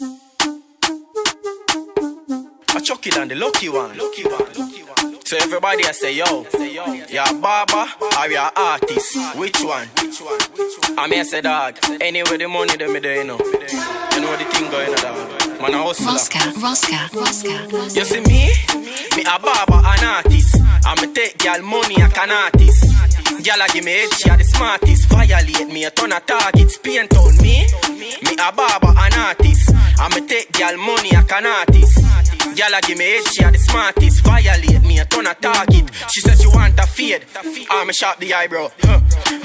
I chuck it on the lucky one. So everybody I say, yo, you're a barber or you're an artist? Which one? I mean I say, dog, anyway the money them me there, you know. You know the thing going on, dog. Man a hustler. Rosca. You see me a barber and artist. I'ma take girl money like an artist. Girl a give me head, she a the smartest. Violate me, a ton of targets. Paint on me a barber and artist. I'ma take girl money like an artist. Girl a give me head, she a the smartest. Violate me, a ton of target. She says she want a fade. I'ma sharp the eyebrow.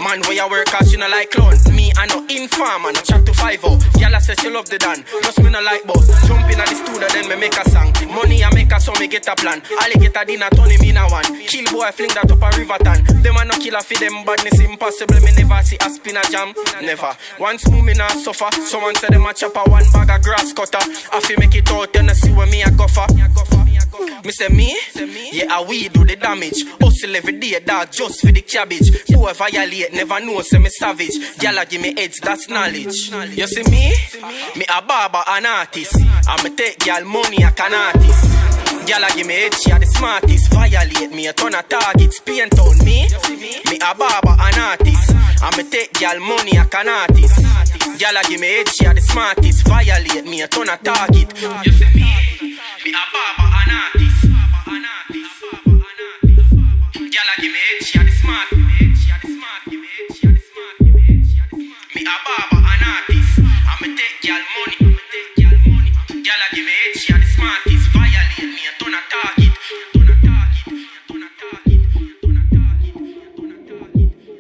Man, where you work cause she no like clown. Me, I no informer, no chat to 5-0. Girl a says she love the dan, just me no like boss. Jump in at the studio, then me make a song. Money I make a so me get a plan. Alligator dinner, Tony me na one. Kill boy, fling that up a river tan. Them a no killer for them badness impossible. Me never see a spinner jam, never. Once move me nah suffer. Someone said them a chop a one bag of grass cutter. I fi make it out, you know see where me a go for. Me say me? Yeah, we do the damage. Hustle every day, dog, just for the cabbage. Boy violate, never know, say me savage. Gyal give me heads, that's knowledge. You see me a barber and artist. I'ma take gyal money like an artist. Gyal give me head, she a the smartest. Violate me, a ton of targets. Paint on me a barber and artist. I'ma take gyal money like an artist. Gyal give me head, she a the smartest. Violate me, a ton of target. You see me a barber.